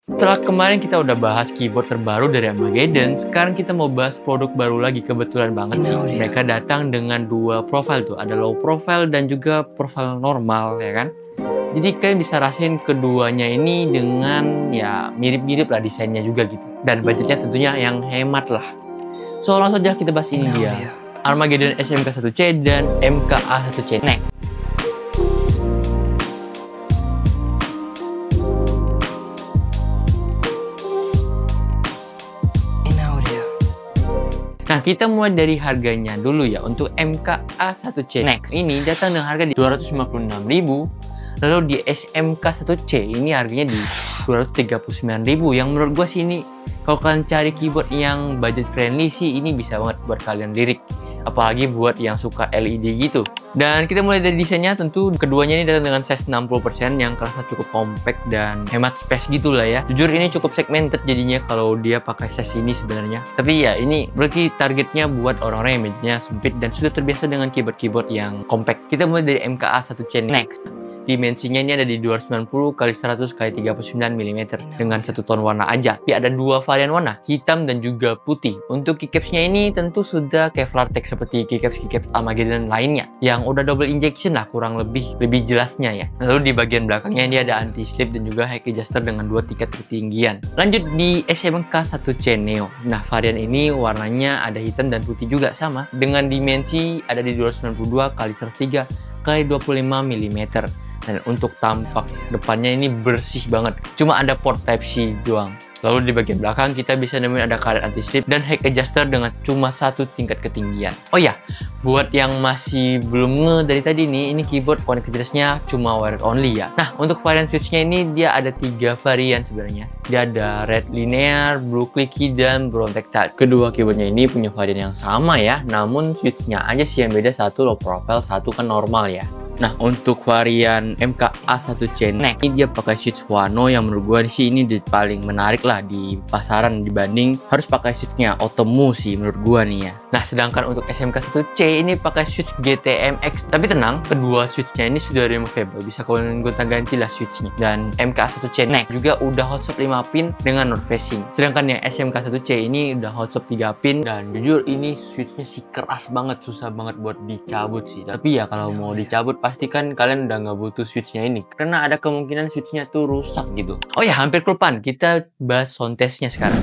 Setelah kemarin kita udah bahas keyboard terbaru dari Armageddon, sekarang kita mau bahas produk baru lagi. Kebetulan banget sih, mereka datang dengan dua profile tuh, ada low profile dan juga profile normal ya kan. Jadi kalian bisa rasain keduanya ini dengan ya mirip-mirip lah desainnya juga gitu. Dan budgetnya tentunya yang hemat lah. So langsung aja kita bahas ini dia, Armageddon SMK1C dan MKA1C Next. Nah, kita mulai dari harganya dulu ya. Untuk MKA1C Next ini datang dengan harga di 256.000. Lalu di SMK1C ini harganya di 239.000. Yang menurut gua sih ini, kalau kalian cari keyboard yang budget friendly sih, ini bisa banget buat kalian lirik. Apalagi buat yang suka LED gitu. Dan kita mulai dari desainnya, tentu keduanya ini datang dengan size 60% yang kerasa cukup compact dan hemat space gitu lah ya. Jujur ini cukup segmented jadinya kalau dia pakai size ini sebenarnya. Tapi ya ini berarti targetnya buat orang-orang yang meja sempit dan sudah terbiasa dengan keyboard-keyboard yang compact. Kita mulai dari MKA1C Next. Dimensinya ini ada di 290 x 100 x 39 mm dengan satu ton warna aja. Ya, ada dua varian warna, hitam dan juga putih. Untuk keycapsnya ini tentu sudah Kevlar Tech seperti keycaps Armageddon lainnya yang udah double injection lah, kurang lebih jelasnya ya. Lalu di bagian belakangnya ini ada anti slip dan juga high adjuster dengan dua tingkat ketinggian. Lanjut di SMK1C Neo. Nah, varian ini warnanya ada hitam dan putih juga sama dengan dimensi ada di 292 x 103 x 25 mm. Dan untuk tampak depannya ini bersih banget, cuma ada port Type-C doang. Lalu di bagian belakang kita bisa nemuin ada karet anti-slip dan high adjuster dengan cuma satu tingkat ketinggian. Oh ya, buat yang masih belum nge dari tadi nih, ini keyboard konektivitasnya cuma wired only ya. Nah, untuk varian switchnya ini dia ada 3 varian sebenarnya. Dia ada red linear, blue clicky, dan brown tactile. Kedua keyboardnya ini punya varian yang sama ya, namun switchnya aja sih yang beda, satu low profile, satu kan normal ya. Nah, untuk varian MKA1C Next ini dia pakai switch Huano yang menurut gue sih ini paling menarik lah di pasaran dibanding harus pakai switchnya Otomo sih menurut gue nih ya. Nah, sedangkan untuk SMK1C ini pakai switch GTMX. Tapi tenang, kedua switchnya ini sudah removable, bisa kalian gonta-ganti lah switchnya. Dan MKA1C Next juga udah hotshot 5 pin dengan north facing. Sedangkan yang SMK1C ini udah hotshot 3 pin dan jujur ini switchnya sih keras banget, susah banget buat dicabut sih. Tapi ya kalau mau dicabut pastikan kalian udah nggak butuh switchnya ini karena ada kemungkinan switchnya tuh rusak gitu. Oh ya, hampir kelupaan, kita bahas sound testnya sekarang.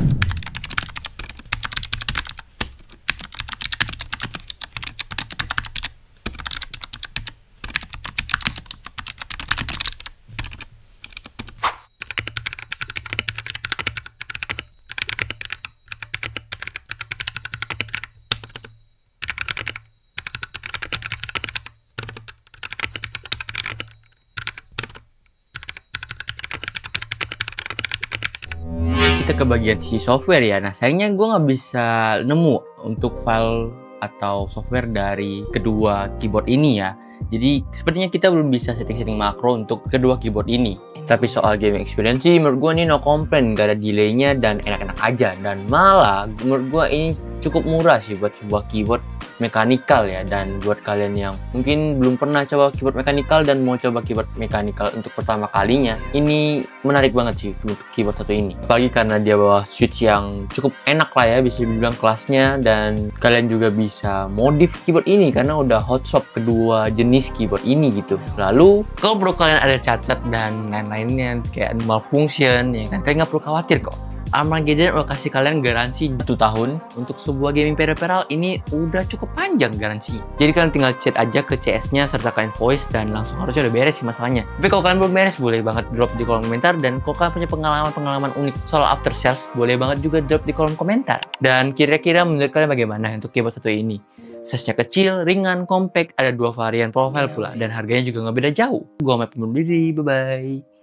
Kita ke bagian sisi software ya. Nah, sayangnya gue nggak bisa nemu untuk file atau software dari kedua keyboard ini ya. Jadi sepertinya kita belum bisa setting-setting makro untuk kedua keyboard ini. Tapi soal gaming experience sih menurut gue ini no complaint, gak ada delaynya dan enak-enak aja. Dan malah menurut gue ini cukup murah sih buat sebuah keyboard mekanikal ya. Dan buat kalian yang mungkin belum pernah coba keyboard mekanikal dan mau coba keyboard mekanikal untuk pertama kalinya, ini menarik banget sih untuk keyboard satu ini. Apalagi karena dia bawa switch yang cukup enak lah ya, bisa dibilang kelasnya. Dan kalian juga bisa modif keyboard ini karena udah hot swap kedua jenis keyboard ini gitu. Lalu kalau bro kalian ada cacat dan lain-lainnya kayak malfunction ya kan, kalian nggak perlu khawatir kok. Armageddon udah kasih kalian garansi 1 tahun. Untuk sebuah gaming peripheral ini udah cukup panjang garansinya. Jadi kalian tinggal chat aja ke CS-nya, sertakan invoice dan langsung harusnya udah beres sih masalahnya. Tapi kalau kalian belum beres, boleh banget drop di kolom komentar. Dan kalau kalian punya pengalaman-pengalaman unik soal after sales, boleh banget juga drop di kolom komentar. Dan kira-kira menurut kalian bagaimana untuk keyboard satu ini? Size-nya kecil, ringan, compact, ada 2 varian profile pula, dan harganya juga nggak beda jauh. Gua pamit undur diri, bye-bye.